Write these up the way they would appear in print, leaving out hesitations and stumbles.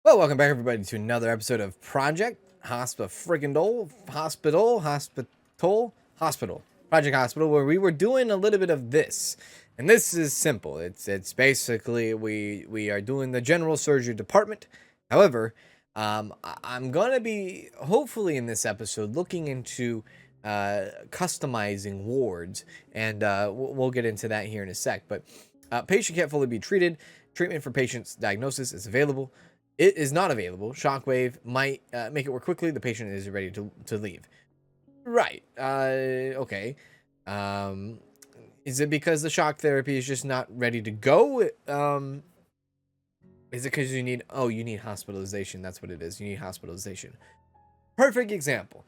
Well, welcome back everybody to another episode of Project Hospital, where we were doing a little bit of this. And this is simple. It's basically we are doing the general surgery department. However, I'm gonna be hopefully in this episode looking into customizing wards, and we'll get into that here in a sec. But patient can't fully be treated. Treatment for patient's diagnosis is available. It is not available. Shockwave might make it work quickly. The patient is ready to leave. Right. Okay. Um, is it because the shock therapy is just not ready to go? Is it because you need hospitalization? That's what it is. You need hospitalization. Perfect example.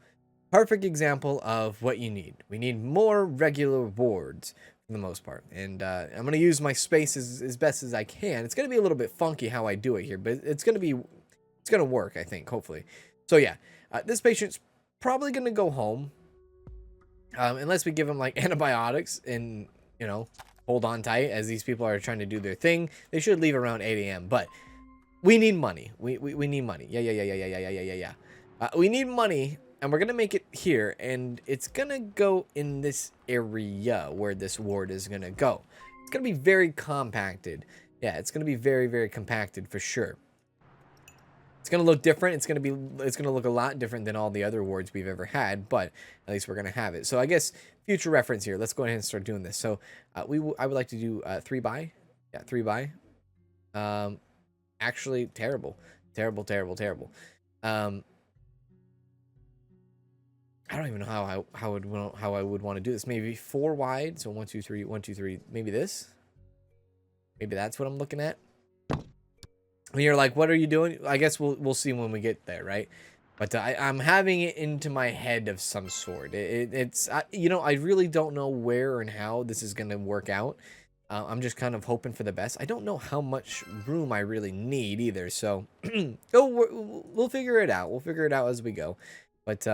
Perfect example of what you need. We need more regular wards for the most part. And I'm going to use my space as best as I can. It's going to be a little bit funky how I do it here, but it's going to work, I think, hopefully. So yeah, this patient's probably going to go home. Unless we give him like antibiotics and, hold on tight as these people are trying to do their thing. They should leave around 8 a.m. But we need money. We need money. Yeah. We need money, and we're gonna make it here, and it's gonna go in this area where this ward is gonna go. It's gonna be very compacted. Yeah, it's gonna be very, very compacted for sure. It's gonna look different. It's gonna look a lot different than all the other wards we've ever had, but at least we're gonna have it. So I guess future reference here. Let's go ahead and start doing this. So I would like to do 3 by. Yeah, 3 by. Actually, terrible. Um, I don't even know how I would want to do this. Maybe 4 wide. So 1, 2, 3, 1, 2, 3. Maybe this. Maybe that's what I'm looking at. And you're like, what are you doing? I guess we'll see when we get there, right? But I'm having it into my head of some sort. It's I really don't know where and how this is gonna work out. I'm just kind of hoping for the best. I don't know how much room I really need either. So we'll figure it out. We'll figure it out as we go. But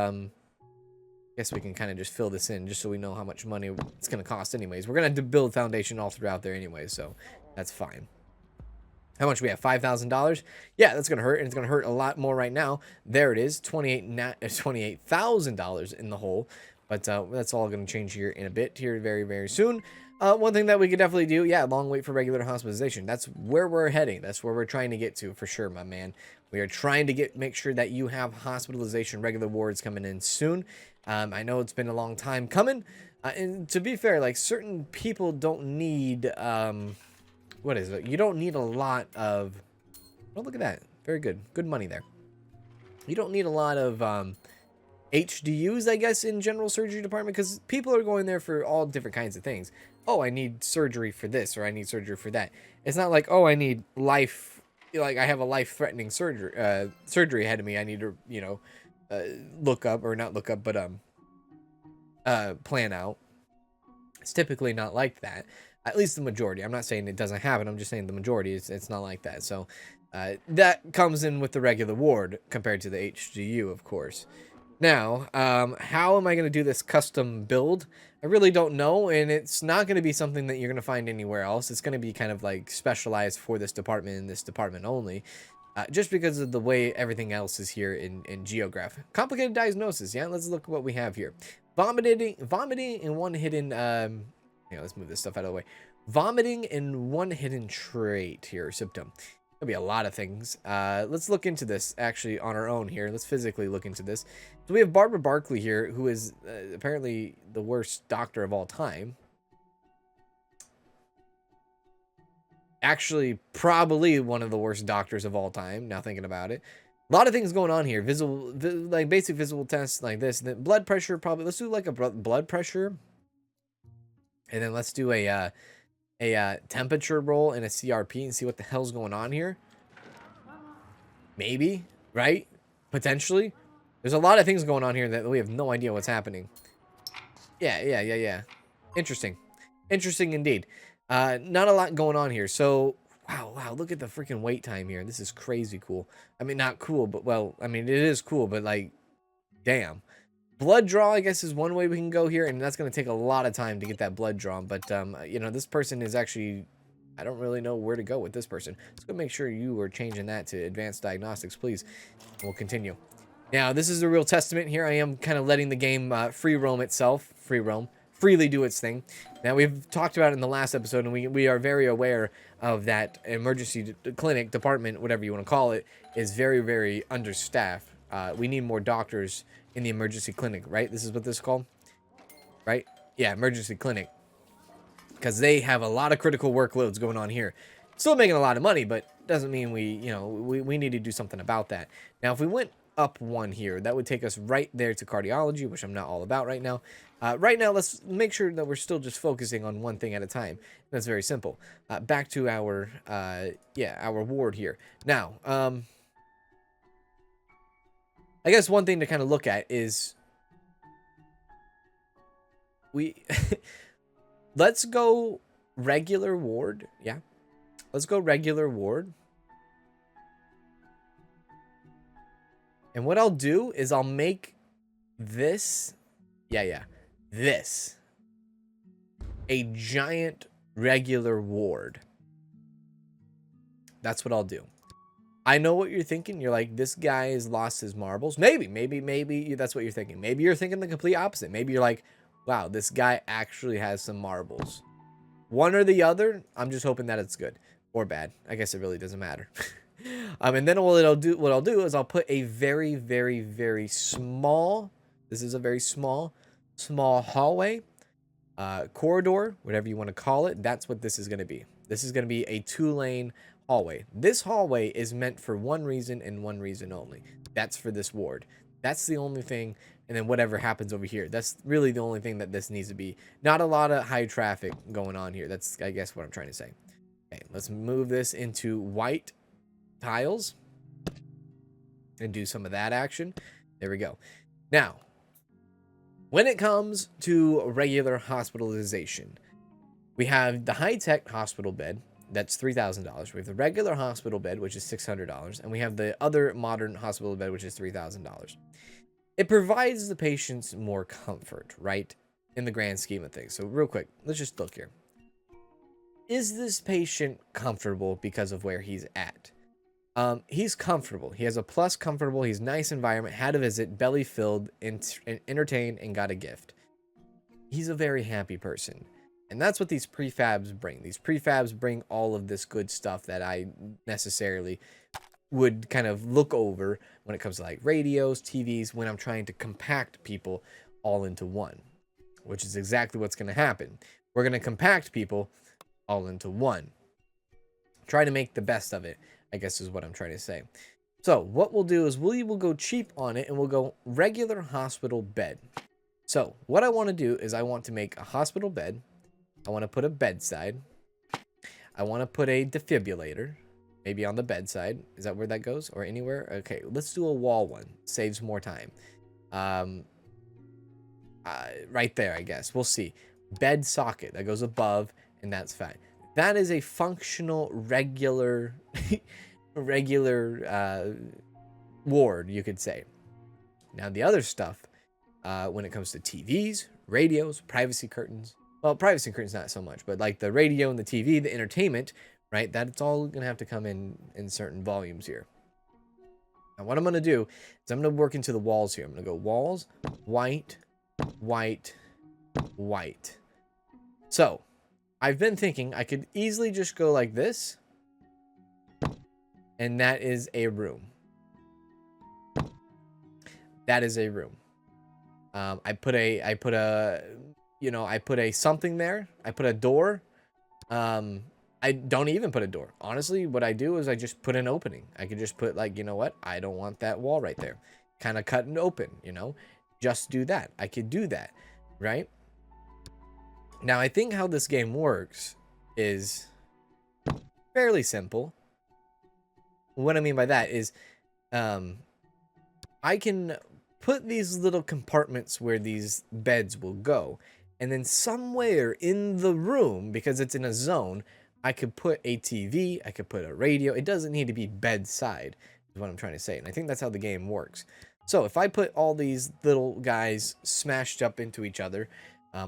guess we can kind of just fill this in just so we know how much money it's gonna cost anyways. We're gonna build foundation all throughout there anyway, so that's fine. How much we have? $5,000. Yeah, that's gonna hurt, and it's gonna hurt a lot more right now. There it is, $28,000 in the hole. But that's all gonna change here in a bit, here very, very soon. One thing that we could definitely do, yeah, long wait for regular hospitalization. That's where we're heading. That's where we're trying to get to for sure, my man. We are trying to make sure that you have hospitalization regular wards coming in soon. I know it's been a long time coming, and to be fair, like certain people don't need what is it? You don't need a lot of. Oh, look at that! Very good money there. You don't need a lot of HDUs, I guess, in general surgery department, because people are going there for all different kinds of things. Oh, I need surgery for this, or I need surgery for that. It's not like, oh, I need life, like I have a life-threatening surgery ahead of me. I need to, look up, or not look up, but plan out. It's typically not like that. At least the majority. I'm not saying it doesn't happen. I'm just saying the majority it's not like that. So that comes in with the regular ward compared to the HGU, of course. Now, how am I going to do this custom build? I really don't know, and it's not going to be something that you're going to find anywhere else. It's going to be kind of like specialized for this department and this department only. Just because of the way everything else is here in Geograph. Complicated diagnosis, yeah? Let's look at what we have here. Vomiting and one hidden, let's move this stuff out of the way. Vomiting and one hidden trait here, symptom. There'll be a lot of things. Let's look into this, actually, on our own here. Let's physically look into this. So we have Barbara Barkley here, who is apparently the worst doctor of all time. Actually, probably one of the worst doctors of all time, now thinking about it. A lot of things going on here. Like basic visual tests like this. The blood pressure, probably. Let's do like a blood pressure. And then let's do a temperature roll and a CRP and see what the hell's going on here. Maybe, right? Potentially. There's a lot of things going on here that we have no idea what's happening. Yeah. Interesting. Interesting indeed. Not a lot going on here. So, wow, look at the freaking wait time here. This is crazy cool. I mean, not cool, but, well, I mean, it is cool, but, like, damn. Blood draw, I guess, is one way we can go here, and that's going to take a lot of time to get that blood drawn. But, this person is actually I don't really know where to go with this person. Let's go make sure you are changing that to advanced diagnostics, please. We'll continue. Now, this is a real testament here. I am kind of letting the game free roam itself, freely do its thing. Now, we've talked about it in the last episode, and we are very aware of that emergency clinic, department, whatever you want to call it, is very, very understaffed. We need more doctors in the emergency clinic, right? This is what this is called, right? Yeah, emergency clinic. Because they have a lot of critical workloads going on here. Still making a lot of money, but doesn't mean we need to do something about that. Now, if we went up one here, that would take us right there to cardiology, which I'm not all about right now. Right now, let's make sure that we're still just focusing on one thing at a time. That's very simple. Back to our ward here. Now, I guess one thing to kind of look at is we let's go regular ward. Yeah, let's go regular ward. And what I'll do is I'll make this, this a giant regular ward. That's what I'll do. I know what you're thinking. You're like, this guy has lost his marbles. Maybe that's what you're thinking. Maybe you're thinking the complete opposite. Maybe you're like, wow, this guy actually has some marbles. One or the other, I'm just hoping that it's good or bad. I guess it really doesn't matter. And then what I'll do is I'll put a very, very, very small, this is a very small hallway, corridor, whatever you want to call it. That's what this is going to be. This is going to be a 2-lane hallway. This hallway is meant for one reason and one reason only. That's for this ward. That's the only thing. And then whatever happens over here, that's really the only thing that this needs to be. Not a lot of high traffic going on here. That's, I guess, what I'm trying to say. Okay, let's move this into white tiles and do some of that action. There we go. Now, when it comes to regular hospitalization, we have the high-tech hospital bed. That's $3,000. We have the regular hospital bed, which is $600. And we have the other modern hospital bed, which is $3,000. It provides the patients more comfort, right? In the grand scheme of things. So real quick, let's just look here. Is this patient comfortable because of where he's at? He's comfortable. He has a plus comfortable. He's nice environment. Had a visit, belly filled, entertained, and got a gift. He's a very happy person. And that's what these prefabs bring. These prefabs bring all of this good stuff that I necessarily would kind of look over when it comes to like radios, TVs, when I'm trying to compact people all into one, which is exactly what's going to happen. We're going to compact people all into one. Try to make the best of it, I guess is what I'm trying to say. So what we'll do is we will go cheap on it and we'll go regular hospital bed. So what I want to do is I want to make a hospital bed. I want to put a bedside. I want to put a defibrillator, maybe on the bedside. Is that where that goes or anywhere? Okay, let's do a wall one. Saves more time. Right there, I guess. We'll see. Bed socket that goes above, and that's fine. That is a functional regular ward, you could say. Now the other stuff, when it comes to TVs, radios, privacy curtains. Well, privacy curtains not so much, but like the radio and the TV, the entertainment, right? That's all gonna have to come in certain volumes here. Now what I'm gonna do is I'm gonna work into the walls here. I'm gonna go walls, white, white, white. So I've been thinking I could easily just go like this, and that is a room. That is a room. I put a something there. I put a door. I don't even put a door. Honestly, what I do is I just put an opening. I could just put like, you know what? I don't want that wall right there. Kind of cut and open, you know? Just do that. I could do that, right? Now, I think how this game works is fairly simple. What I mean by that is I can put these little compartments where these beds will go. And then somewhere in the room, because it's in a zone, I could put a TV, I could put a radio. It doesn't need to be bedside, is what I'm trying to say. And I think that's how the game works. So if I put all these little guys smashed up into each other,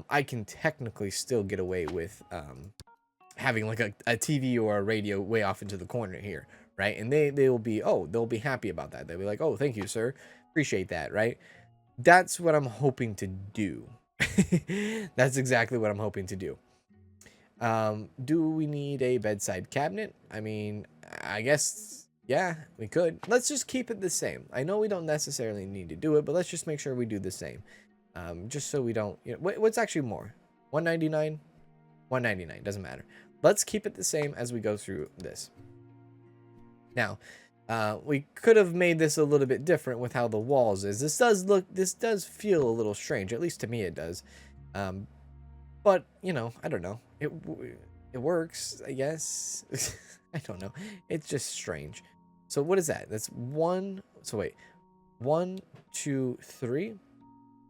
I can technically still get away with having like a TV or a radio way off into the corner here, right? And they will be, oh, they'll be happy about that. They'll be like, oh, thank you, sir, appreciate that, right? That's what I'm hoping to do. That's exactly what I'm hoping to do. Do we need a bedside cabinet? I mean, I guess, yeah, we could. Let's just keep it the same. I know we don't necessarily need to do it, but let's just make sure we do the same. Just so we don't, you know, what's actually more? 199? 199, doesn't matter. Let's keep it the same as we go through this. Now, we could have made this a little bit different with how the walls is. This does feel a little strange, at least to me it does. But, you know, I don't know. It works, I guess. I don't know. It's just strange. So what is that? That's one. So wait. 1, 2, 3.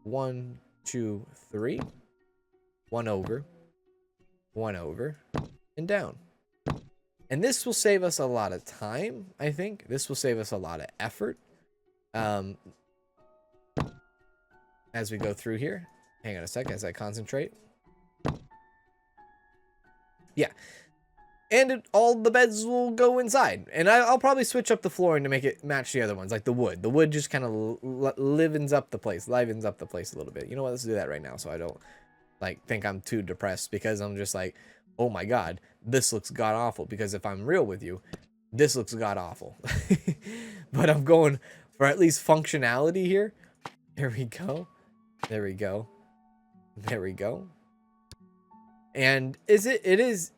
1, 2, 3. 1 over. 1 over. And down. And this will save us a lot of time, I think. This will save us a lot of effort. As we go through here. Hang on a sec as I concentrate. Yeah. And all the beds will go inside. And I'll probably switch up the flooring to make it match the other ones, like the wood. The wood just kind of livens up the place a little bit. You know what? Let's do that right now so I don't, like, think I'm too depressed, because I'm just like, oh my god, this looks god-awful. Because if I'm real with you, this looks god-awful. But I'm going for at least functionality here. There we go. There we go. There we go. And it is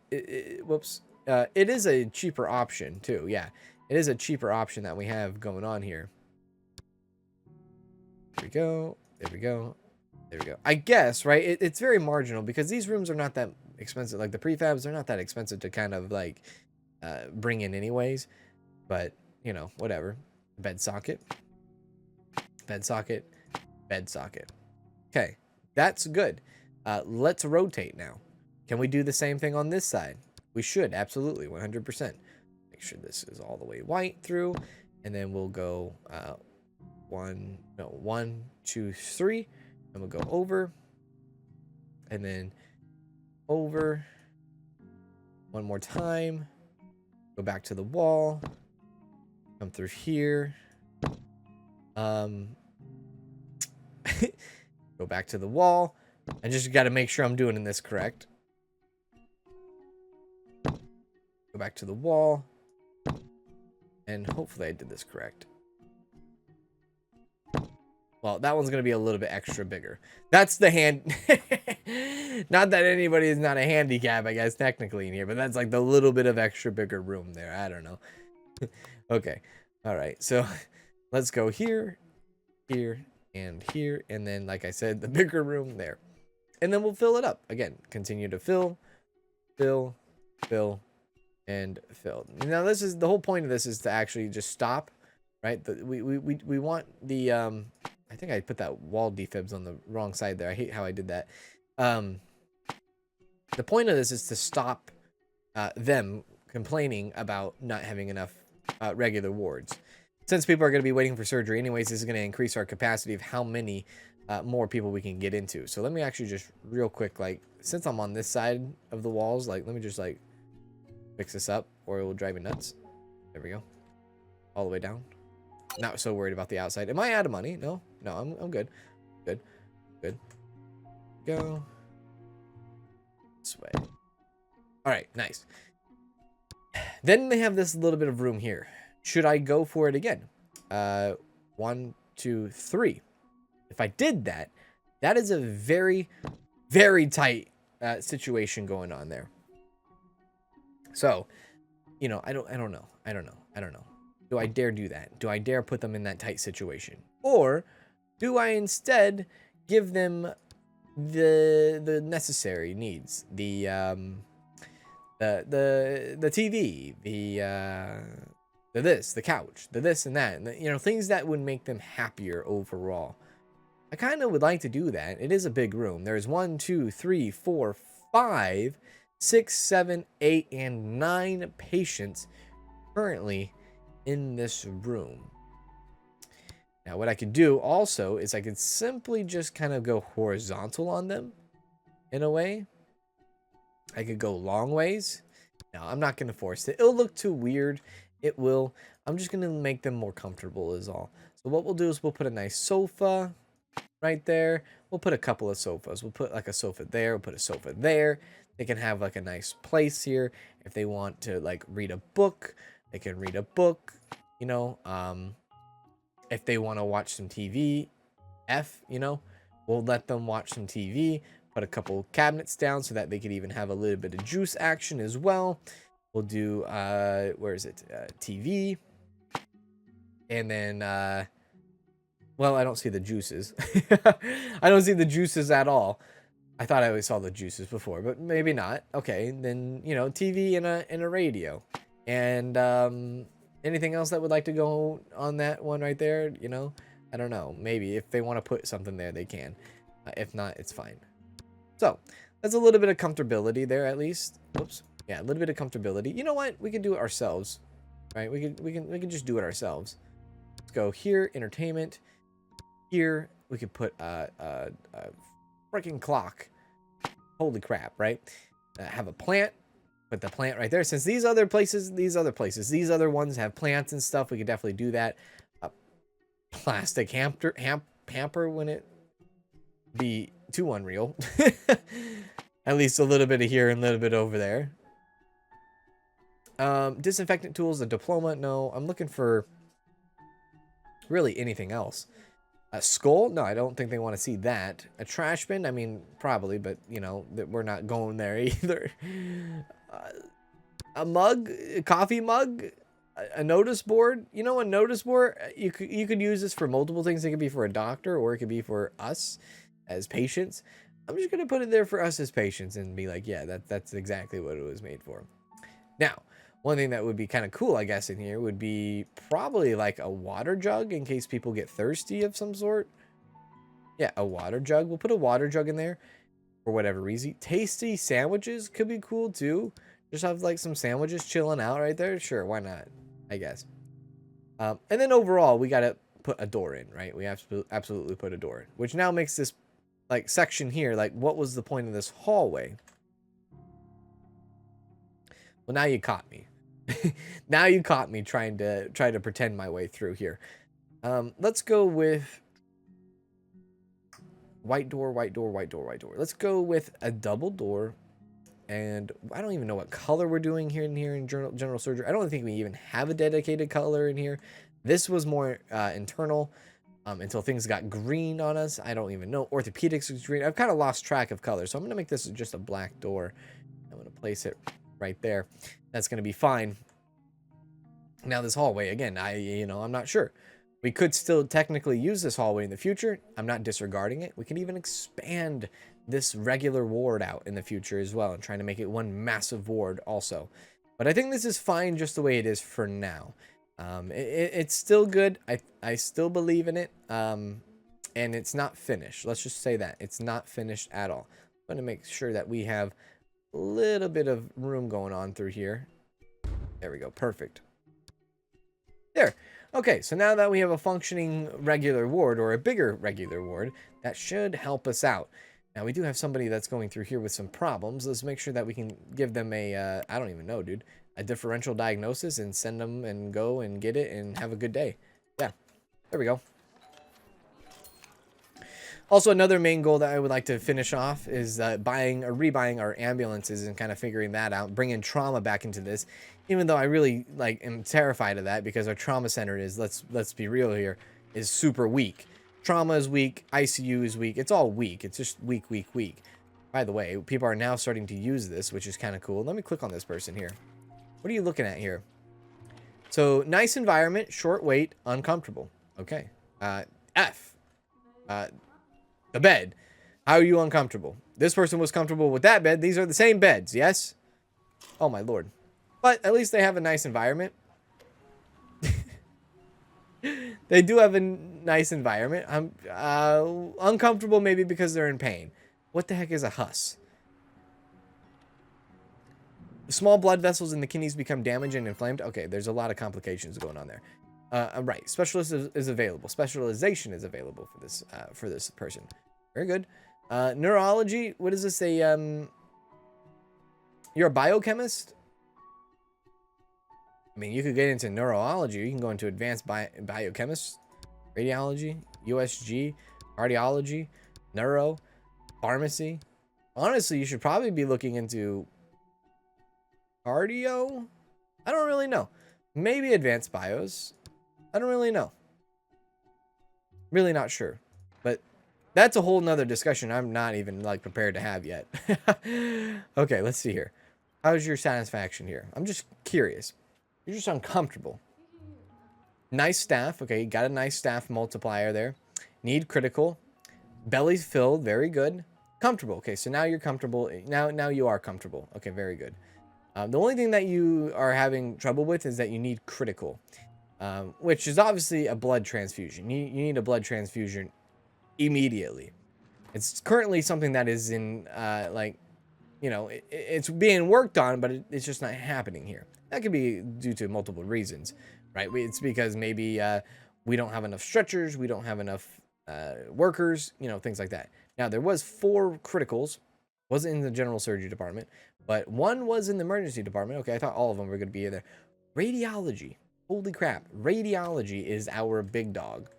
a cheaper option too. Yeah, it is a cheaper option that we have going on here. There we go. There we go. There we go. I guess, right? It's very marginal because these rooms are not that expensive. Like the prefabs, they're not that expensive to kind of like bring in anyways. But, you know, whatever. Bed socket. Bed socket. Bed socket. Okay, that's good. Let's rotate now. Can we do the same thing on this side? We should, absolutely, 100%. Make sure this is all the way white through. And then we'll go 1, 2, 3. And we'll go over. And then over. One more time. Go back to the wall. Come through here. Go back to the wall. I just got to make sure I'm doing this correct. Go back to the wall. And hopefully I did this correct. Well, that one's going to be a little bit extra bigger. That's the hand. Not that anybody is not a handicap, I guess, technically in here. But that's like the little bit of extra bigger room there. I don't know. Okay. All right. So let's go here, here, and here. And then, like I said, the bigger room there. And then we'll fill it up. Again, continue to fill, fill, fill, and fill. Now, this is the whole point of this is to actually just stop, right? We want the, I think I put that wall defibs on the wrong side there. I hate how I did that. The point of this is to stop them complaining about not having enough regular wards. Since people are going to be waiting for surgery anyways, this is going to increase our capacity of how many more people we can get into. So let me actually just real quick, like, since I'm on this side of the walls, like, let me just like fix this up or it will drive me nuts. There we go. All the way down. Not so worried about the outside. Am I out of money? No, I'm good. Good. Go this way. All right, nice. Then they have this little bit of room here. Should I go for it again? 1, 2, 3. If I did that, that is a very, very tight situation going on there. So, you know, I don't know. Do I dare do that? Do I dare put them in that tight situation? Or do I instead give them the necessary needs? The TV, the couch, the this and that, and you know, things that would make them happier overall. I kind of would like to do that. It is a big room. There's 1, 2, 3, 4, 5, 6, 7, 8, and 9 patients currently in this room. Now, what I could do also is I could simply just kind of go horizontal on them in a way. I could go long ways. No, I'm not going to force it. It'll look too weird. It will. I'm just going to make them more comfortable is all. So what we'll do is we'll put a nice sofa right there. We'll put a couple of sofas. We'll put like a sofa there. We'll put a sofa there. They can have like a nice place here. If they want to like read a book, they can read a book, you know. If they want to watch some TV, you know, we'll let them watch some TV. Put a couple cabinets down so that they could even have a little bit of juice action as well. We'll do, where is it? TV. And then, well, I don't see the juices. I don't see the juices at all. I thought I always saw the juices before, but maybe not. Okay, then, you know, TV and a radio. And anything else that would like to go on that one right there, you know? I don't know. Maybe if they want to put something there, they can. If not, it's fine. So, that's a little bit of comfortability there at least. Whoops. Yeah, a little bit of comfortability. You know what? We can do it ourselves. Right? We can just do it ourselves. Let's go here, entertainment. Here, we could put a freaking clock. Holy crap, right? Have a plant. Put the plant right there. Since these other ones have plants and stuff, we could definitely do that. Plastic hamper when it be too unreal. At least a little bit of here and a little bit over there. Disinfectant tools, a diploma. No, I'm looking for really anything else. A skull? No, I don't think they want to see that. A trash bin? I mean, probably, but, you know, that we're not going there either. A mug? A coffee mug? A notice board? You know, a notice board? You could use this for multiple things. It could be for a doctor, or it could be for us as patients. I'm just going to put it there for us as patients and be like, yeah, that's exactly what it was made for. Now, one thing that would be kind of cool, I guess, in here would be probably like a water jug in case people get thirsty of some sort. Yeah, a water jug. We'll put a water jug in there for whatever reason. Tasty sandwiches could be cool too. Just have like some sandwiches chilling out right there. Sure, why not? I guess. And then overall, we got to put a door in, right? We have to absolutely put a door in, which now makes this like section here, like what was the point of this hallway? Well, now you caught me. Now you caught me trying to pretend my way through here. Let's go with white door, white door, white door, white door. Let's go with a double door. And I don't even know what color we're doing here in general surgery. I don't think we even have a dedicated color in here. This was more internal until things got green on us. I don't even know. Orthopedics is green. I've kind of lost track of color. So I'm going to make this just a black door. I'm going to place it right there. That's going to be fine. Now this hallway, again, I'm not sure. We could still technically use this hallway in the future. I'm not disregarding it. We can even expand this regular ward out in the future as well and trying to make it one massive ward also. But I think this is fine just the way it is for now. It's still good. I still believe in it. And it's not finished. Let's just say that. It's not finished at all. I'm going to make sure that we have a little bit of room going on through here. There we go. Perfect. There. Okay, so now that we have a functioning regular ward, or a bigger regular ward, that should help us out. Now, we do have somebody that's going through here with some problems. Let's make sure that we can give them a, I don't even know, dude, a differential diagnosis and send them and go and get it and have a good day. Yeah, there we go. Also, another main goal that I would like to finish off is rebuying our ambulances and kind of figuring that out, bringing trauma back into this. Even though I really am terrified of that because our trauma center is, let's be real here, is super weak. Trauma is weak, ICU is weak. It's all weak. It's just weak. By the way, people are now starting to use this, which is kind of cool. Let me click on this person here. What are you looking at here? So, nice environment, short wait, uncomfortable. Okay. F. The bed. How are you uncomfortable? This person was comfortable with that bed. These are the same beds, yes? Oh, my lord. But at least they have a nice environment. They do have a nice environment. I'm uncomfortable maybe because they're in pain. What the heck is a HUS? Small blood vessels in the kidneys become damaged and inflamed. Okay, there's a lot of complications going on there. Right, specialist is available. Specialization is available for this person. Very good. Neurology. What is this? You're a biochemist? I mean, you could get into neurology. You can go into advanced biochemist, radiology, USG, cardiology, neuro, pharmacy. Honestly, you should probably be looking into cardio. I don't really know. Maybe advanced bios. I don't really know. Really not sure. But that's a whole nother discussion I'm not even like prepared to have yet. Okay, let's see here. How's your satisfaction here? I'm just curious. You're just uncomfortable. Nice staff. Okay, got a nice staff multiplier there. Need critical. Belly's filled. Very good. Comfortable. Okay, so now you're comfortable. Now you are comfortable. Okay, very good. The only thing that you are having trouble with is that you need critical, which is obviously a blood transfusion. You need a blood transfusion immediately. It's currently something that is in, it's being worked on, but it's just not happening here. That could be due to multiple reasons, right? It's because maybe we don't have enough stretchers, we don't have enough workers, things like that. Now, there was 4 criticals, wasn't in the general surgery department, but 1 was in the emergency department. Okay, I thought all of them were going to be in there. Radiology. Holy crap. Radiology is our big dog.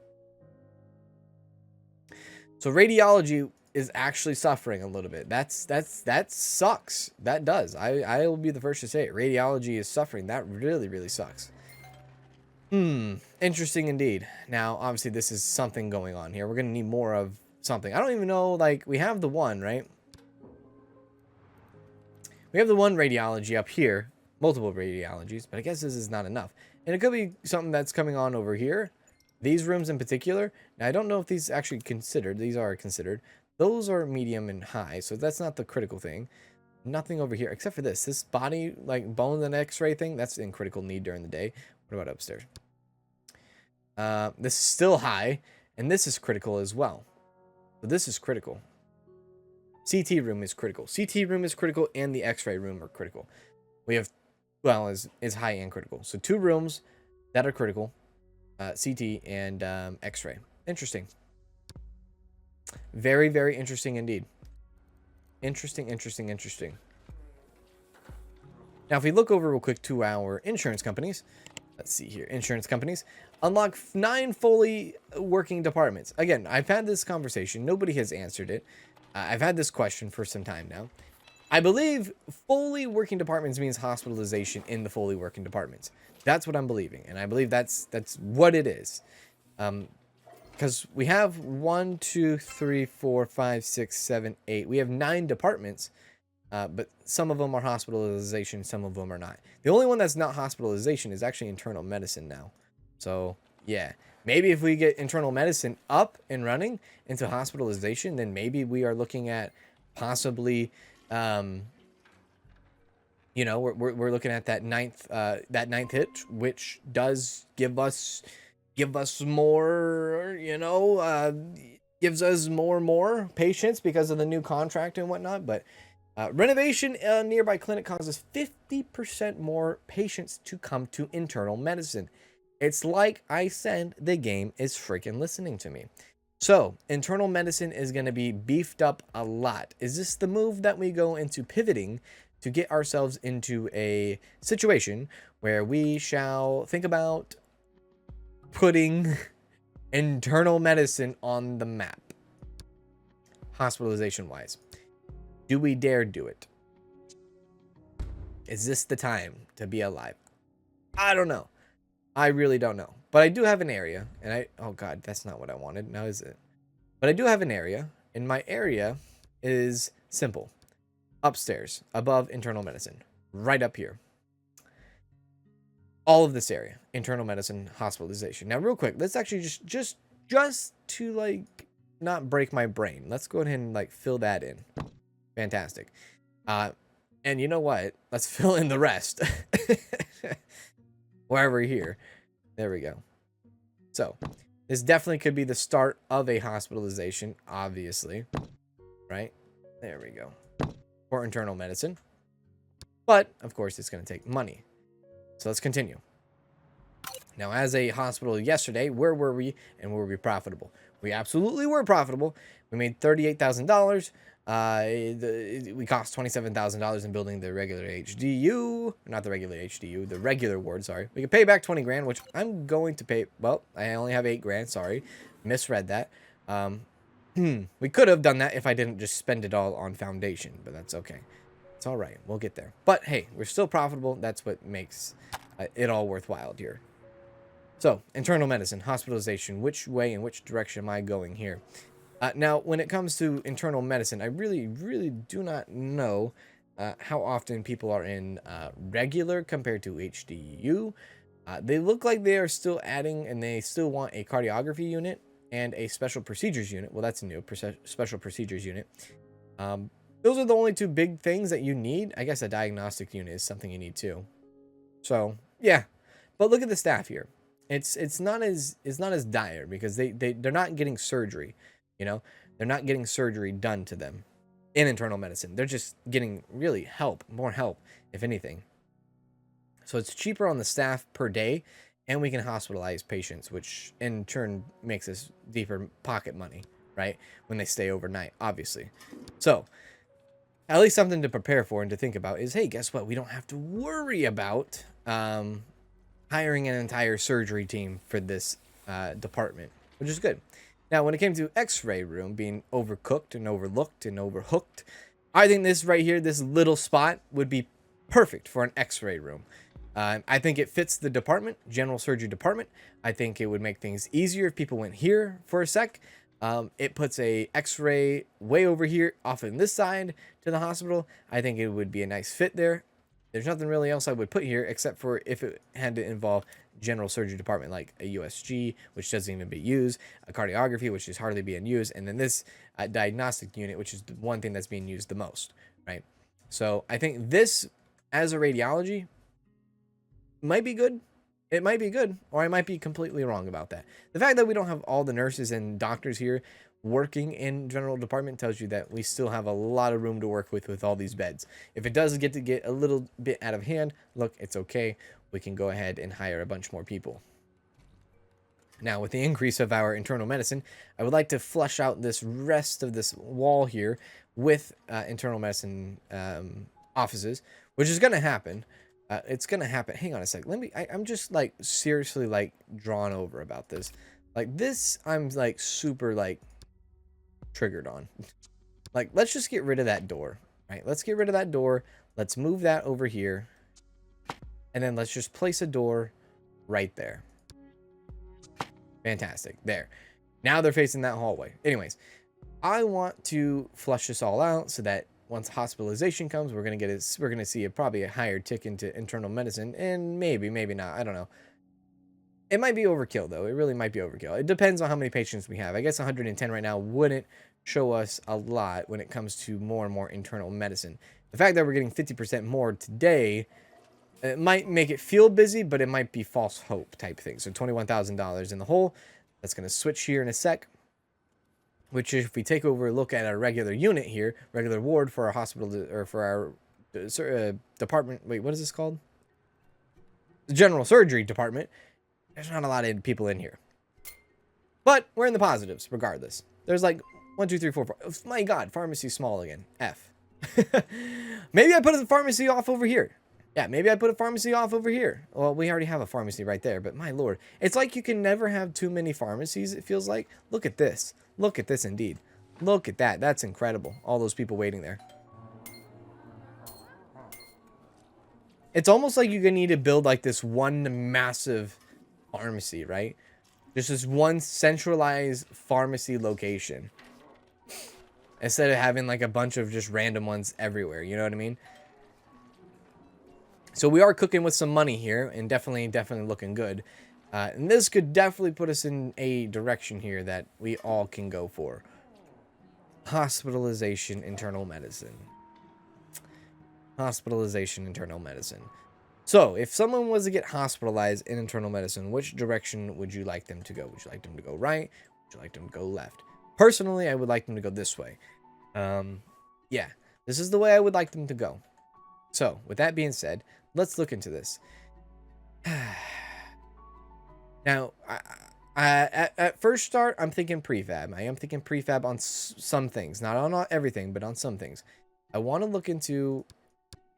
So radiology is actually suffering a little bit. That sucks. That does. I will be the first to say it. Radiology is suffering. That really, really sucks. Interesting indeed. Now, obviously, this is something going on here. We're going to need more of something. I don't even know, like, we have the one, right? We have the one radiology up here. Multiple radiologies, but I guess this is not enough. And it could be something that's coming on over here. These rooms in particular. Now, I don't know if these actually considered. These are considered. Those are medium and high, so that's not the critical thing. Nothing over here, except for this. This body, like, bone and x-ray thing, that's in critical need during the day. What about upstairs? This is still high, and this is critical as well. So this is critical. CT room is critical. CT room is critical, and the x-ray room are critical. We have, well, is high and critical. So 2 rooms that are critical. CT and x-ray. Interesting. Very, very interesting indeed. Interesting. Now, if we look over real quick to our insurance companies, let's see here. Insurance companies unlock 9 fully working departments. Again, I've had this conversation. Nobody has answered it. I've had this question for some time now. I believe fully working departments means hospitalization in the fully working departments. That's what I'm believing, and I believe that's what it is. Because we have 1, 2, 3, 4, 5, 6, 7, 8. We have 9 departments, but some of them are hospitalization, some of them are not. The only one that's not hospitalization is actually internal medicine now. So, yeah. Maybe if we get internal medicine up and running into hospitalization, then maybe we are looking at possibly, we're looking at that ninth hit, which does give us more, gives us more patients because of the new contract and whatnot. But renovation a nearby clinic causes 50% more patients to come to internal medicine. It's like I said, the game is freaking listening to me. So, internal medicine is going to be beefed up a lot. Is this the move that we go into pivoting to get ourselves into a situation where we shall think about putting internal medicine on the map, hospitalization-wise? Do we dare do it? Is this the time to be alive? I don't know. I really don't know. But I do have an area, and oh god, that's not what I wanted. Now is it? But I do have an area, and my area is simple. Upstairs, above internal medicine, right up here. All of this area, internal medicine, hospitalization. Now, real quick, let's actually just to like not break my brain. Let's go ahead and like fill that in. Fantastic. And you know what? Let's fill in the rest. While we're here. There we go. So, this definitely could be the start of a hospitalization, obviously. Right? There we go. For internal medicine. But, of course, it's going to take money. So, let's continue. Now, as a hospital yesterday, where were we and were we profitable? We absolutely were profitable. We made $38,000. We cost $27,000 in building the regular HDU, not the regular HDU, the regular ward. Sorry, we could pay back 20 grand, which I'm going to pay. Well, I only have 8 grand. Sorry, misread that. We could have done that if I didn't just spend it all on foundation, but that's okay. It's all right. We'll get there. But hey, we're still profitable. That's what makes it all worthwhile here. So, internal medicine, hospitalization. Which way and which direction am I going here? Now, when it comes to internal medicine, I really, really do not know how often people are in regular compared to HDU. They look like they are still adding, and they still want a cardiography unit and a special procedures unit. Well, that's a new special procedures unit. Those are the only 2 big things that you need. I guess a diagnostic unit is something you need too. So yeah, but look at the staff here. It's not as dire because they're not getting surgery. You know, they're not getting surgery done to them in internal medicine. They're just getting really more help, if anything. So it's cheaper on the staff per day, and we can hospitalize patients, which in turn makes us deeper pocket money, right? When they stay overnight, obviously. So at least something to prepare for and to think about is, hey, guess what? We don't have to worry about hiring an entire surgery team for this department, which is good. Now, when it came to X-ray room being overcooked and overlooked and overhooked, I think this right here, this little spot, would be perfect for an X-ray room. I think it fits the department, general surgery department. I think it would make things easier if people went here for a sec. It puts a X-ray way over here, off on this side to the hospital. I think it would be a nice fit there. There's nothing really else I would put here except for if it had to involve general surgery department, like a USG, which doesn't even be used, a cardiography, which is hardly being used, and then this diagnostic unit, which is the one thing that's being used the most, right? So I think this, as a radiology, might be good. It might be good, or I might be completely wrong about that. The fact that we don't have all the nurses and doctors here working in general department tells you that we still have a lot of room to work with all these beds. If it does get a little bit out of hand, look, it's okay. We can go ahead and hire a bunch more people. Now, with the increase of our internal medicine, I would like to flush out this rest of this wall here with internal medicine offices, which is going to happen. It's going to happen. Hang on a sec. I'm just like seriously like drawn over about this. Like this, I'm like super like triggered on. Like, let's just get rid of that door, right? Let's get rid of that door. Let's move that over here. And then let's just place a door right there. Fantastic. There. Now they're facing that hallway. Anyways, I want to flush this all out so that once hospitalization comes, we're gonna see probably a higher tick into internal medicine, and maybe not. I don't know. It might be overkill though. It really might be overkill. It depends on how many patients we have. I guess 110 right now wouldn't show us a lot when it comes to more and more internal medicine. The fact that we're getting 50% more today, it might make it feel busy, but it might be false hope type thing. So $21,000 in the hole. That's going to switch here in a sec. Which if we take over a look at our regular unit here, regular ward for our hospital, or for our department. Wait, what is this called? The general surgery department. There's not a lot of people in here. But we're in the positives regardless. There's like 1, 2, 3, 4, 5. My God, pharmacy small again. F. Maybe I put a pharmacy off over here. Yeah, maybe I put a pharmacy off over here. Well, we already have a pharmacy right there, but my Lord. It's like you can never have too many pharmacies, it feels like. Look at this. Look at this indeed. Look at that. That's incredible. All those people waiting there. It's almost like you're going to need to build like this one massive pharmacy, right? Just this one centralized pharmacy location. Instead of having like a bunch of just random ones everywhere. You know what I mean? So we are cooking with some money here, and definitely looking good. And this could definitely put us in a direction here that we all can go for. Hospitalization, internal medicine. Hospitalization, internal medicine. So, if someone was to get hospitalized in internal medicine, which direction would you like them to go? Would you like them to go right? Would you like them to go left? Personally, I would like them to go this way. Yeah, this is the way I would like them to go. So, with that being said, let's look into this. Now, At first start, I'm thinking prefab. I am thinking prefab on some things, not on everything, but on some things. I want to look into,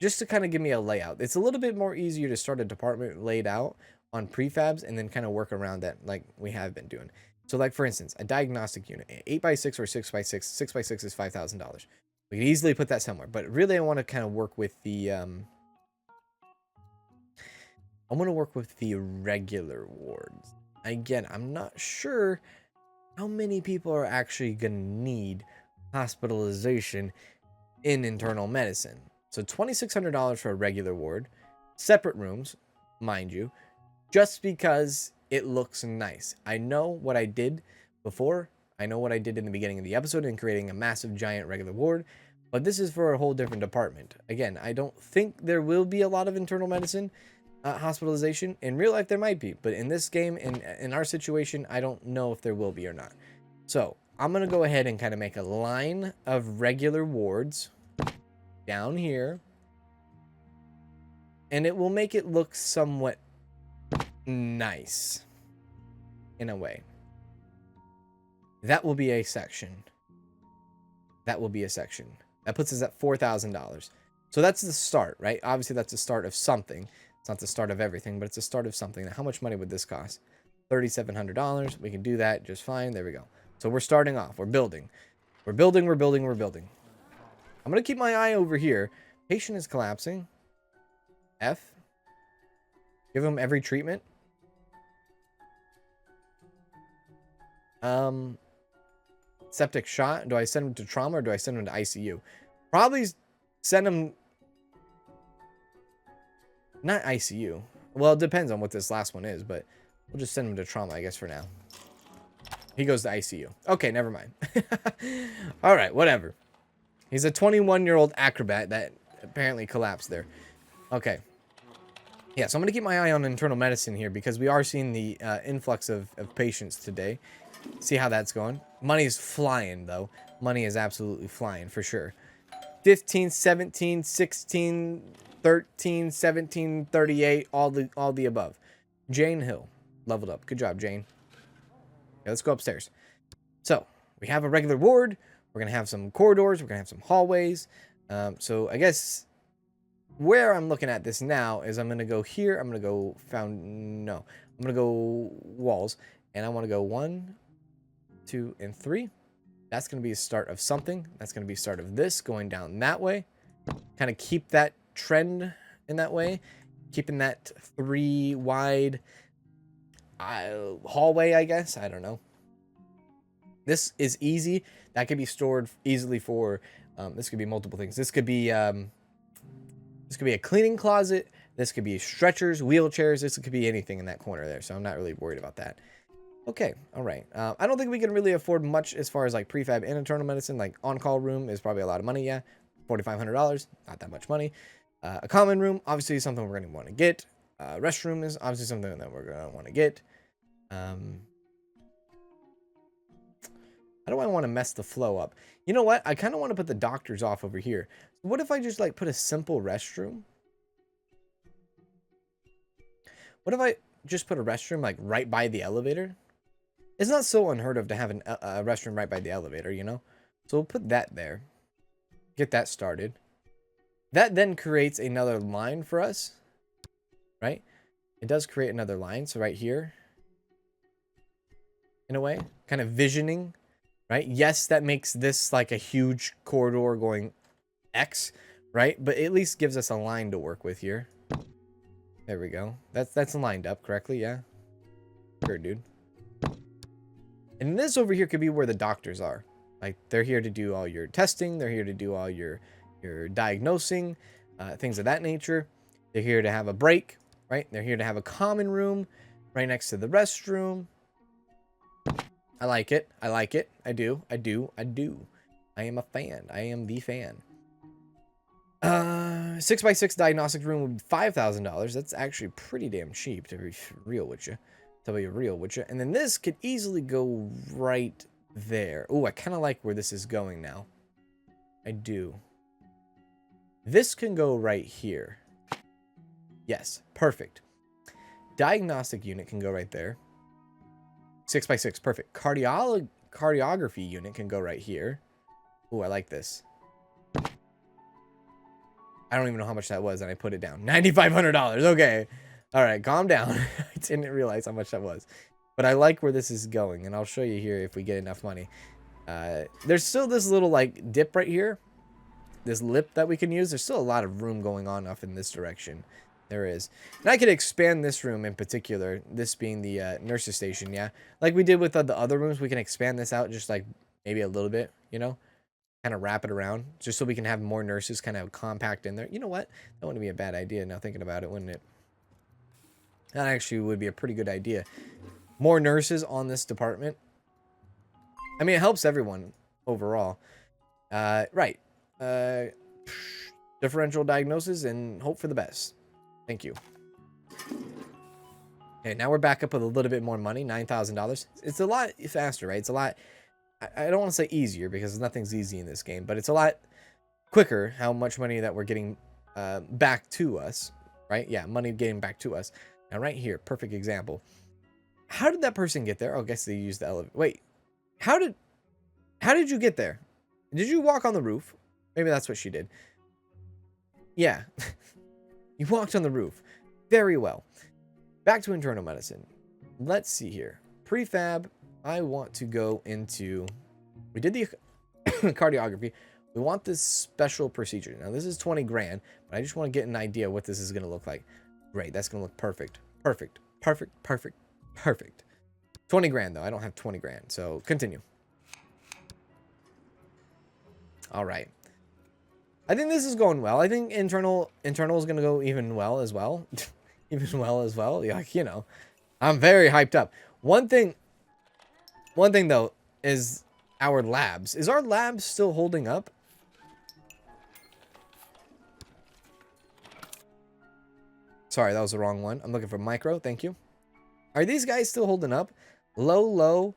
just to kind of give me a layout. It's a little bit more easier to start a department laid out on prefabs and then kind of work around that like we have been doing. So like for instance, a diagnostic unit, 8x6 or 6x6, 6x6 is $5,000. We could easily put that somewhere, but really I want to kind of work with the, I want to work with the regular wards. Again, I'm not sure how many people are actually going to need hospitalization in internal medicine. So $2,600 for a regular ward, separate rooms, mind you, just because it looks nice. I know what I did before. I know what I did in the beginning of the episode in creating a massive giant regular ward, but this is for a whole different department. Again, I don't think there will be a lot of internal medicine hospitalization. In real life, there might be, but in this game, in our situation, I don't know if there will be or not. So I'm going to go ahead and kind of make a line of regular wards down here, and it will make it look somewhat nice in a way. That will be a section. That will be a section. That puts us at $4,000. So that's the start, right? Obviously, that's the start of something. It's not the start of everything, but it's the start of something. Now, how much money would this cost? $3,700. We can do that just fine. There we go. So we're starting off. We're building. We're building. We're building. We're building. I'm going to keep my eye over here. Patient is collapsing. F. Give him every treatment. Septic shot. Do I send him to trauma or do I send him to ICU? Probably send him... Not ICU. Well, it depends on what this last one is, but we'll just send him to trauma, I guess, for now. He goes to ICU. Okay, never mind. All right, whatever. He's a 21-year-old acrobat that apparently collapsed there. Okay. Yeah, so I'm going to keep my eye on internal medicine here because we are seeing the influx of patients today. See how that's going. Money is flying, though. Money is absolutely flying, for sure. 15, 17, 16, 13, 17, 38, all the above. Jane Hill. Leveled up. Good job, Jane. Okay, let's go upstairs. So, we have a regular ward. We're going to have some corridors. We're going to have some hallways. So, I guess where I'm looking at this now is I'm going to go here. I'm going to go I'm going to go walls. And I want to go 1, 2, and 3. That's going to be a start of something. That's going to be a start of this going down that way. Kind of keep that trend in that way. Keeping that 3 wide hallway, I guess. I don't know. This is easy. That could be stored easily for, this could be multiple things. This could be a cleaning closet. This could be stretchers, wheelchairs. This could be anything in that corner there. So I'm not really worried about that. Okay, all right. I don't think we can really afford much as far as like prefab and internal medicine. Like on-call room is probably a lot of money, yeah. $4,500, not that much money. A common room, obviously something we're going to want to get. Restroom is obviously something that we're going to want to get. How do I want to mess the flow up? You know what? I kind of want to put the doctors off over here. What if I just like put a simple restroom? What if I just put a restroom like right by the elevator? It's not so unheard of to have a restroom right by the elevator, you know? So we'll put that there. Get that started. That then creates another line for us, right? It does create another line. So right here, in a way, kind of visioning, right? Yes, that makes this like a huge corridor going X, right? But it at least gives us a line to work with here. There we go. That's lined up correctly, yeah? Sure, dude. And this over here could be where the doctors are. Like, they're here to do all your testing. They're here to do all your diagnosing, things of that nature. They're here to have a break, right? They're here to have a common room right next to the restroom. I like it. I like it. I do. I do. I do. I am a fan. I am the fan. 6x6 diagnostic room would be $5,000. That's actually pretty damn cheap, to be real with you. To be real with you. And then this could easily go right there. Oh, I kind of like where this is going now. I do. This can go right here. Yes, perfect. Diagnostic unit can go right there. 6x6, perfect. Cardiography unit can go right here. Ooh, I like this. I don't even know how much that was, and I put it down. $9,500. Okay. All right, calm down. I didn't realize how much that was. But I like where this is going, and I'll show you here if we get enough money. There's still this little, like, dip right here. This lip that we can use. There's still a lot of room going on off in this direction. There is. And I could expand this room in particular, this being the nurse's station, yeah? Like we did with the other rooms, we can expand this out just, like, maybe a little bit, you know? Kind of wrap it around, just so we can have more nurses kind of compact in there. You know what? That wouldn't be a bad idea now thinking about it, wouldn't it? That actually would be a pretty good idea. More nurses on this department. I mean, it helps everyone overall. Right. Differential diagnosis and hope for the best. Thank you. Okay, now we're back up with a little bit more money, $9,000. It's a lot faster, right? It's a lot... I don't want to say easier because nothing's easy in this game, but it's a lot quicker how much money that we're getting back to us, right? Yeah, money getting back to us. Now, right here, perfect example. How did that person get there? Oh, I guess they used the elevator. Wait, how did you get there? Did you walk on the roof? Maybe that's what she did. Yeah, you walked on the roof. Very well. Back to internal medicine. Let's see here. Prefab. I want to go into, we did the cardiography. We want this special procedure. Now this is 20 grand, but I just want to get an idea what this is going to look like. Great. That's going to look perfect. Perfect. Perfect. Perfect. Perfect. 20 grand though. I don't have 20 grand. So continue. All right. I think this is going well. I think internal is going to go even well as well. Even well as well. Yeah, you know, I'm very hyped up. One thing though is our labs. Is our labs still holding up? Sorry, that was the wrong one. I'm looking for micro. Thank you. Are these guys still holding up? Low, low,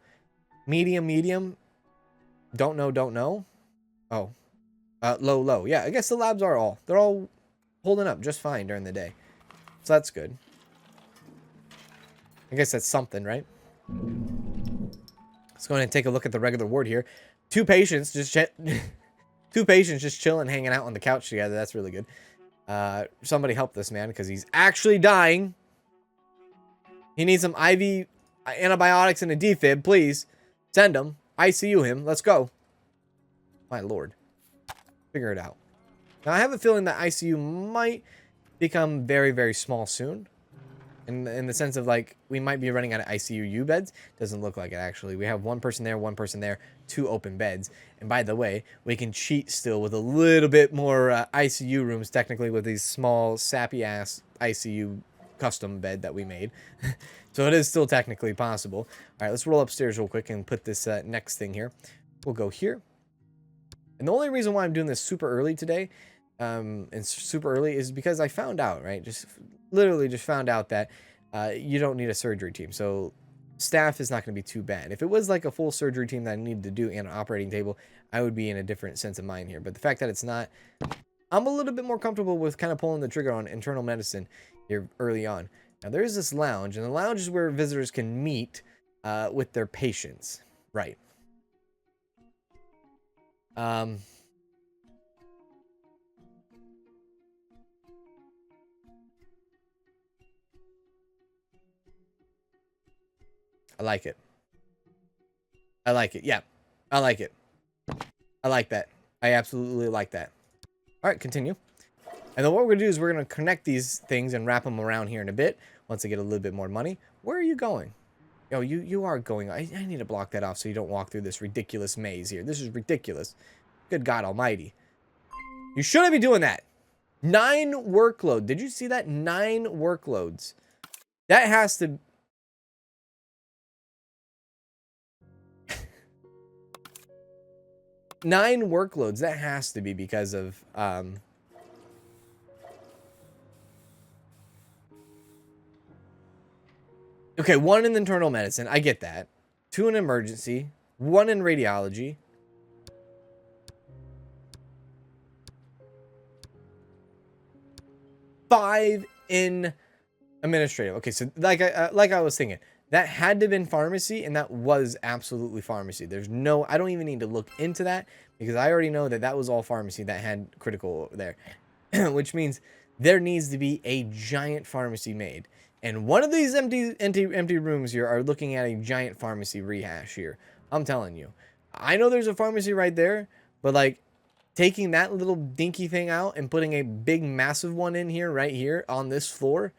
medium, medium. Don't know, don't know. Oh, low, low. Yeah, I guess the labs are they're all holding up just fine during the day. So that's good. I guess that's something, right? Let's go ahead and take a look at the regular ward here. Two patients just chilling, hanging out on the couch together. That's really good. Somebody help this man because he's actually dying. He needs some IV antibiotics and a defib, please. Send him. ICU him. Let's go. My lord. Figure it out. Now, I have a feeling that ICU might become very, very small soon. In the sense of, like, we might be running out of ICU beds. Doesn't look like it, actually. We have one person there, 2 open beds. And by the way, we can cheat still with a little bit more ICU rooms, technically, with these small, sappy-ass ICU custom bed that we made. So it is still technically possible. All right, let's roll upstairs real quick and put this next thing here. We'll go here. And the only reason why I'm doing this super early today, and super early, is because I found out, right? Literally just found out that you don't need a surgery team. So staff is not going to be too bad. If it was like a full surgery team that I needed to do and an operating table, I would be in a different sense of mind here. But the fact that it's not, I'm a little bit more comfortable with kind of pulling the trigger on internal medicine here early on. Now there is this lounge, and the lounge is where visitors can meet with their patients. Right. I like it. I like it. Yeah. I like it. I like that. I absolutely like that. All right, continue. And then what we're going to do is we're going to connect these things and wrap them around here in a bit once I get a little bit more money. Where are you going? Oh, you are going. I need to block that off so you don't walk through this ridiculous maze here. This is ridiculous. Good God almighty. You shouldn't be doing that. 9 workload. Did you see that? 9 workloads. That has to... Nine workloads. That has to be because of okay, 1 in internal medicine. I get that. 2 in emergency. 1 in radiology. 5 in administrative. Okay, so like I was thinking, That had to have been pharmacy, and that was absolutely pharmacy. There's no, I don't even need to look into that because I already know that that was all pharmacy that had critical there, which means there needs to be a giant pharmacy made. And one of these empty rooms here are looking at a giant pharmacy rehash here. I'm telling you. I know there's a pharmacy right there, but like taking that little dinky thing out and putting a big massive one in here right here on this floor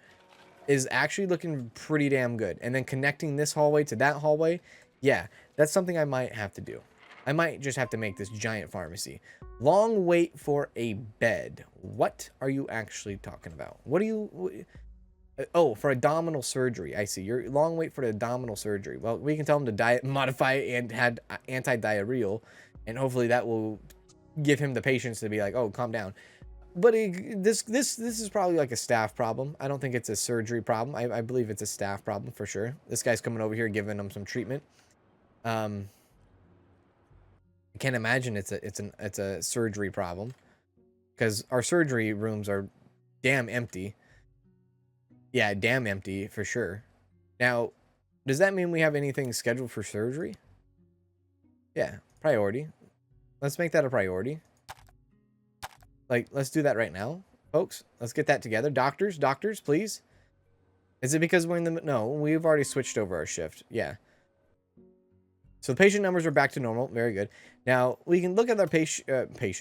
is actually looking pretty damn good. And then connecting this hallway to that hallway, yeah, that's something I might have to do. I might just have to make this giant pharmacy. Long wait for a bed. What are you actually talking about? What are you... Oh, for abdominal surgery. I see. You're long wait for the abdominal surgery. Well, we can tell them to diet modify and had anti-diarrheal, and hopefully that will give him the patience to be like, oh, calm down. But this is probably like a staff problem. I don't think it's a surgery problem. I believe it's a staff problem for sure. This guy's coming over here giving him some treatment. I can't imagine it's a surgery problem, because our surgery rooms are damn empty. Yeah, damn empty for sure. Now, does that mean we have anything scheduled for surgery? Yeah, priority. Let's make that a priority. Like, let's do that right now, folks. Let's get that together. Doctors, please. Is it because we're in the... No, we've already switched over our shift. Yeah. So the patient numbers are back to normal. Very good. Now, we can look at our patient.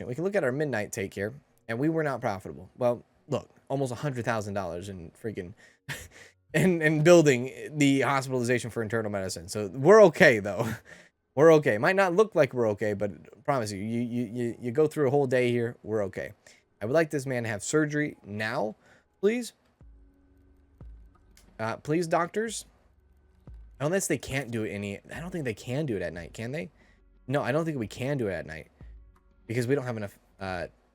We can look at our midnight take here, and we were not profitable. Well, look, almost $100,000 in freaking... and building the hospitalization for internal medicine. So we're okay, though. We're okay. Might not look like we're okay, but I promise you, you go through a whole day here, we're okay. I would like this man to have surgery now, please. Please, doctors. Unless they can't do it I don't think they can do it at night, can they? No, I don't think we can do it at night because we don't have enough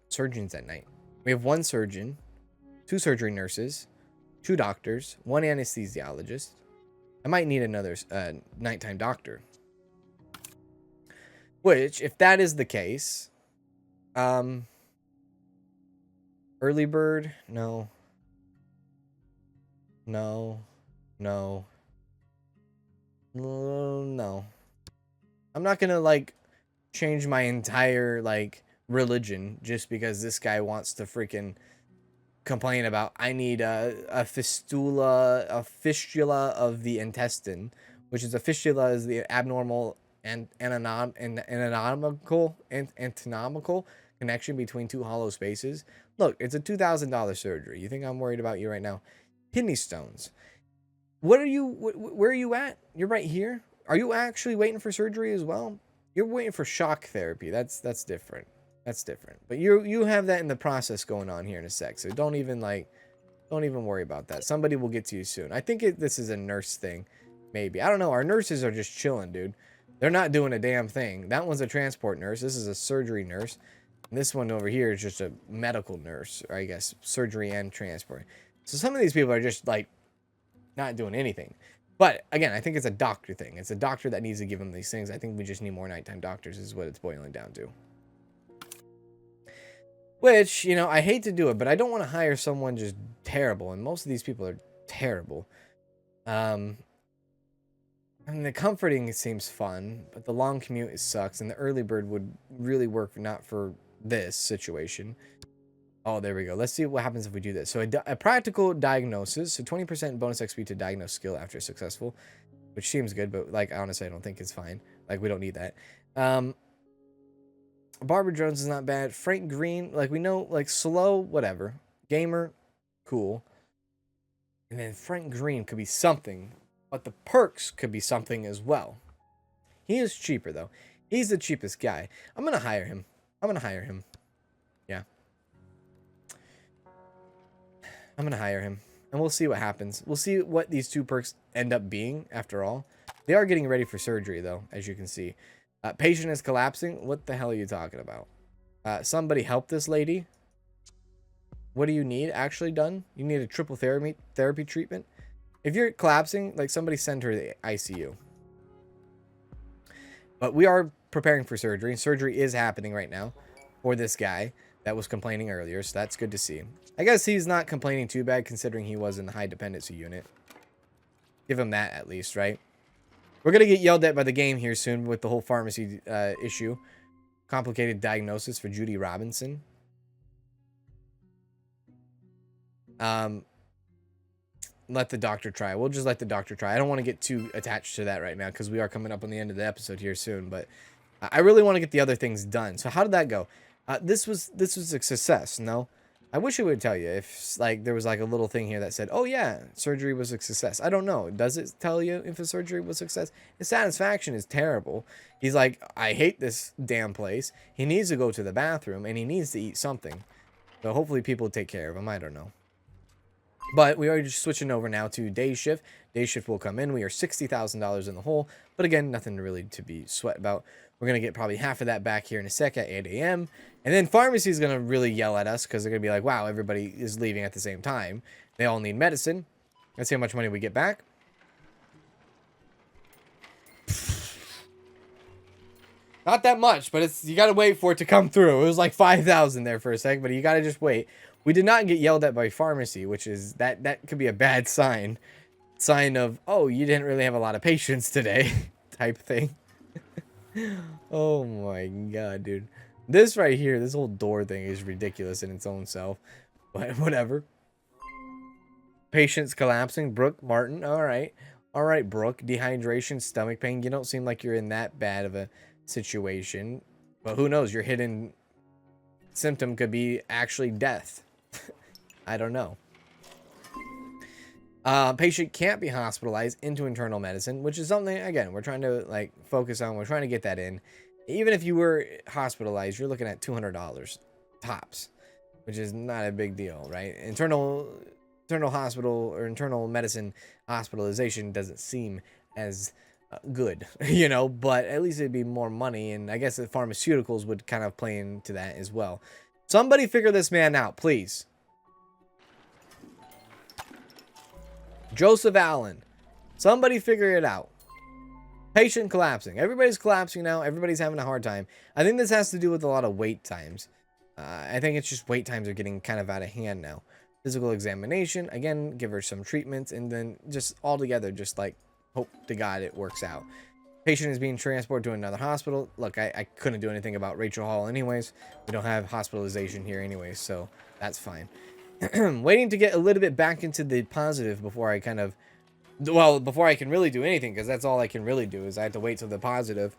surgeons at night. We have one surgeon, 2 surgery nurses, 2 doctors, 1 anesthesiologist. I might need another nighttime doctor. Which, if that is the case, early bird, no. No. I'm not gonna, like, change my entire, like, religion just because this guy wants to freaking complain about, I need a fistula of the intestine, which is a fistula is the abnormal and anatomical connection between 2 hollow spaces. Look, it's a $2,000 surgery. You think I'm worried about you right now? Kidney stones. What are you? Where are you at? You're right here. Are you actually waiting for surgery as well? You're waiting for shock therapy. That's different. That's different. But you have that in the process going on here in a sec. So don't even worry about that. Somebody will get to you soon. I think this is a nurse thing. Maybe. I don't know. Our nurses are just chilling, dude. They're not doing a damn thing. That one's a transport nurse. This is a surgery nurse. And this one over here is just a medical nurse, or I guess surgery and transport. So some of these people are just like not doing anything. But again, I think it's a doctor thing. It's a doctor that needs to give them these things. I think we just need more nighttime doctors is what it's boiling down to. Which, you know, I hate to do it, but I don't want to hire someone just terrible. And most of these people are terrible. I mean, the comforting seems fun, but the long commute sucks, and the early bird would really work not for this situation. Oh, there we go. Let's see what happens if we do this. So a practical diagnosis, so 20% bonus XP to diagnose skill after successful, which seems good, but like honestly, I don't think it's fine. Like we don't need that. Barbara Jones is not bad. Frank Green, like we know, like slow, whatever. Gamer, cool. And then Frank Green could be something. But the perks could be something as well. He is cheaper, though. He's the cheapest guy. I'm going to hire him. Yeah. I'm going to hire him. And we'll see what happens. We'll see what these 2 perks end up being, after all. They are getting ready for surgery, though, as you can see. Patient is collapsing. What the hell are you talking about? Somebody help this lady. What do you need actually done? You need a triple therapy treatment. If you're collapsing, like somebody send her to the ICU. But we are preparing for surgery. Surgery is happening right now for this guy that was complaining earlier. So that's good to see. I guess he's not complaining too bad considering he was in the high dependency unit. Give him that at least, right? We're going to get yelled at by the game here soon with the whole pharmacy issue. Complicated diagnosis for Judy Robinson. Let the doctor try. We'll just let the doctor try. I don't want to get too attached to that right now because we are coming up on the end of the episode here soon. But I really want to get the other things done. So how did that go? This was a success. No, I wish it would tell you if like there was like a little thing here that said, "Oh yeah, surgery was a success." I don't know. Does it tell you if a surgery was a success? His satisfaction is terrible. He's like, "I hate this damn place." He needs to go to the bathroom and he needs to eat something. So hopefully people take care of him. I don't know. But we are just switching over now to day shift. Day shift will come in. We are $60,000 in the hole. But again, nothing really to be sweat about. We're going to get probably half of that back here in a sec at 8 a.m. And then pharmacy is going to really yell at us because they're going to be like, wow, everybody is leaving at the same time. They all need medicine. Let's see how much money we get back. Not that much, but it's you got to wait for it to come through. It was like 5,000 there for a sec, but you got to just wait. We did not get yelled at by pharmacy, which is that could be a bad sign. Sign of, oh, you didn't really have a lot of patience today type thing. Oh my god, dude. This right here, this whole door thing is ridiculous in its own self. But whatever. Patients collapsing. Brooke Martin. All right. All right, Brooke. Dehydration, stomach pain. You don't seem like you're in that bad of a situation. But who knows? Your hidden symptom could be actually death. I don't know. Patient can't be hospitalized into internal medicine, which is something, again, we're trying to like focus on. We're trying to get that in. Even if you were hospitalized, you're looking at $200 tops, which is not a big deal, right? Internal hospital or internal medicine hospitalization doesn't seem as good, you know, but at least it'd be more money. And I guess the pharmaceuticals would kind of play into that as well. Somebody figure this man out, please. Joseph Allen. Somebody figure it out. Patient collapsing. Everybody's collapsing now. Everybody's having a hard time. I think this has to do with a lot of wait times. I think it's just wait times are getting kind of out of hand now. Physical examination. Again, give her some treatments. And then just all together, just like hope to God it works out. Patient is being transported to another hospital. Look, I couldn't do anything about Rachel Hall anyways. We don't have hospitalization here anyways, so that's fine. Waiting to get a little bit back into the positive before I kind of... Well, before I can really do anything, because that's all I can really do, is I have to wait till the positive.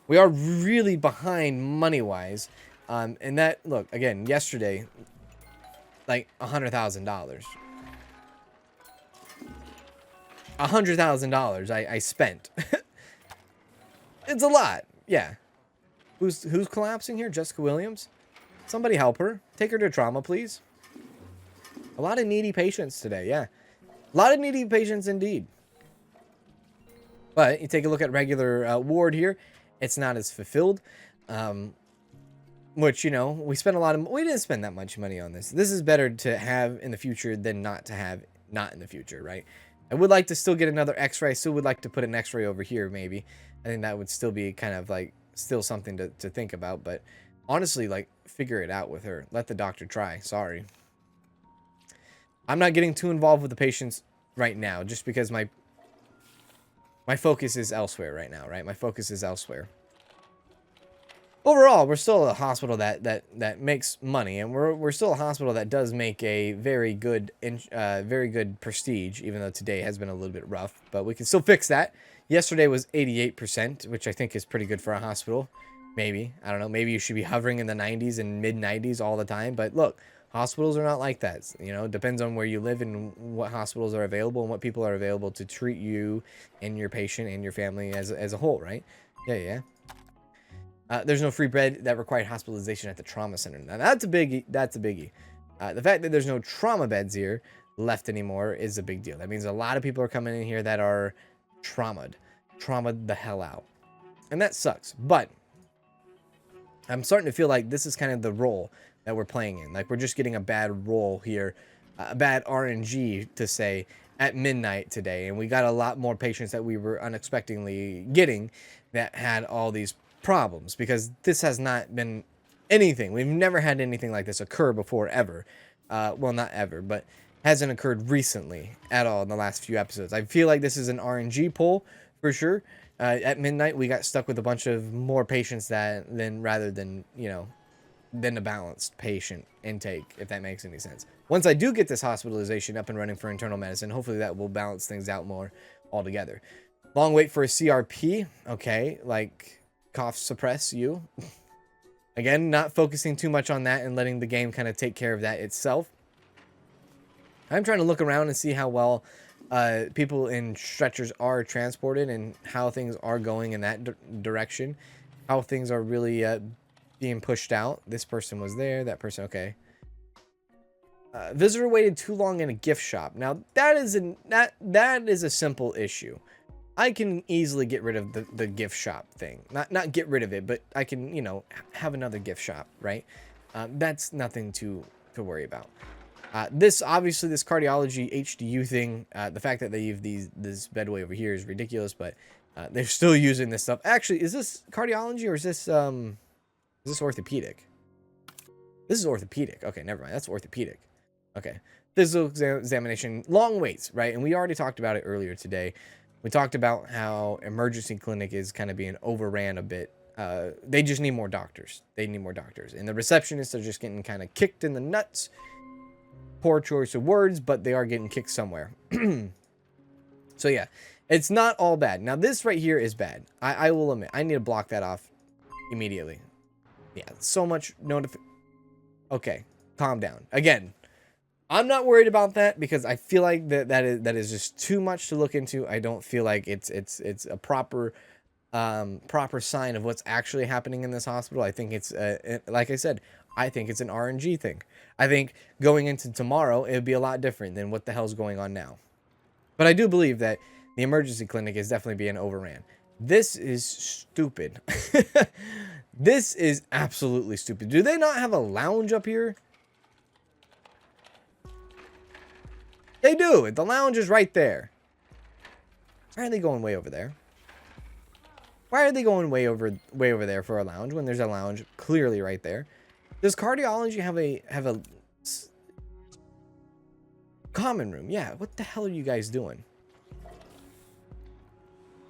We are really behind money-wise. And that, look, again, yesterday, like $100,000. $100,000 I spent. It's a lot. Yeah. Who's collapsing here? Jessica Williams? Somebody help her. Take her to trauma, please. A lot of needy patients today, yeah. A lot of needy patients indeed. But you take a look at regular ward here. It's not as fulfilled. Which, you know, we spent a lot of... We didn't spend that much money on this. This is better to have in the future than not to have not in the future, right? I would like to still get another x-ray. I still would like to put an x-ray over here, maybe. I think that would still be kind of like... Still something to think about. But honestly, like, figure it out with her. Let the doctor try. Sorry. I'm not getting too involved with the patients right now, just because my focus is elsewhere right now, right? My focus is elsewhere. Overall, we're still a hospital that makes money, and we're still a hospital that does make a very good prestige, even though today has been a little bit rough, but we can still fix that. Yesterday was 88%, which I think is pretty good for a hospital. Maybe, I don't know, maybe you should be hovering in the 90s and mid 90s all the time, but look, hospitals are not like that. You know, it depends on where you live and what hospitals are available and what people are available to treat you and your patient and your family as a whole, right? Yeah. There's no free bed that required hospitalization at the trauma center. Now, that's a biggie. That's a biggie. The fact that there's no trauma beds here left anymore is a big deal. That means a lot of people are coming in here that are traumatized the hell out. And that sucks. But I'm starting to feel like this is kind of the role that we're playing in. Like, we're just getting a bad role here, a bad RNG to say at midnight today. And we got a lot more patients that we were unexpectedly getting that had all these problems, because this has not been anything. We've never had anything like this occur before, ever. Well, not ever, but hasn't occurred recently at all in the last few episodes. I feel like this is an RNG pull for sure. At midnight, we got stuck with a bunch of more patients rather than, you know, than a balanced patient intake, if that makes any sense. Once I do get this hospitalization up and running for internal medicine, hopefully that will balance things out more altogether. Long wait for a CRP. Okay, like cough suppress you. Again, not focusing too much on that and letting the game kind of take care of that itself. I'm trying to look around and see how well people in stretchers are transported and how things are going in that direction. How things are really being pushed out. This person was there. That person, okay. Visitor waited too long in a gift shop. Now, that is a simple issue. I can easily get rid of the gift shop thing. Not get rid of it, but I can, you know, have another gift shop, right? That's nothing to worry about. This cardiology HDU thing, the fact that they use this bedway over here is ridiculous, but they're still using this stuff. Actually, is this cardiology or is this orthopedic? This is orthopedic. Okay, never mind. That's orthopedic. Okay. Physical examination, long waits, right? And we already talked about it earlier today. We talked about how emergency clinic is kind of being overran a bit. They just need more doctors. They need more doctors. And the receptionists are just getting kind of kicked in the nuts. Poor choice of words, but they are getting kicked somewhere. So yeah, it's not all bad. Now this right here is bad. I will admit, I need to block that off immediately. Yeah, so much Okay, calm down. Again, I'm not worried about that because I feel like that is just too much to look into. I don't feel like it's a proper sign of what's actually happening in this hospital. I think it's like I said, I think it's an RNG thing. I think going into tomorrow, it would be a lot different than what the hell's going on now. But I do believe that the emergency clinic is definitely being overran. This is stupid. This is absolutely stupid. Do they not have a lounge up here? They do. The lounge is right there. Why are they going way over there? Why are they going way over there for a lounge when there's a lounge clearly right there? Does cardiology have a common room? Yeah. What the hell are you guys doing?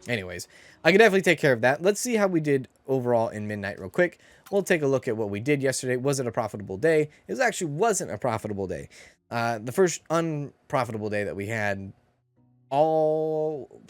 Anyways, I can definitely take care of that. Let's see how we did overall in midnight real quick. We'll take a look at what we did yesterday. Was it a profitable day? It actually wasn't a profitable day. The first unprofitable day that we had all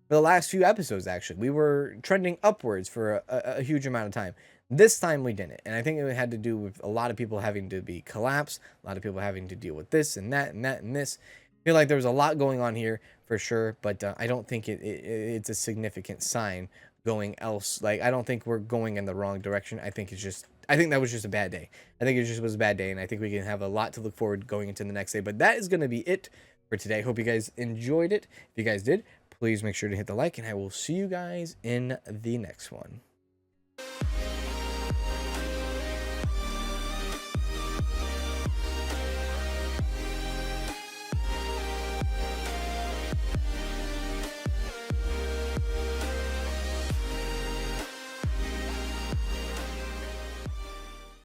the last few episodes, actually. We were trending upwards for a huge amount of time. This time we didn't. And I think it had to do with a lot of people having to be collapsed, a lot of people having to deal with this and that and that and this. I feel like there was a lot going on here for sure, but I don't think it's a significant sign going else. Like, I don't think we're going in the wrong direction. I think that was just a bad day. I think it just was a bad day, and I think we can have a lot to look forward going into the next day. But that is going to be it for today. Hope you guys enjoyed it. If you guys did, please make sure to hit the like, and I will see you guys in the next one.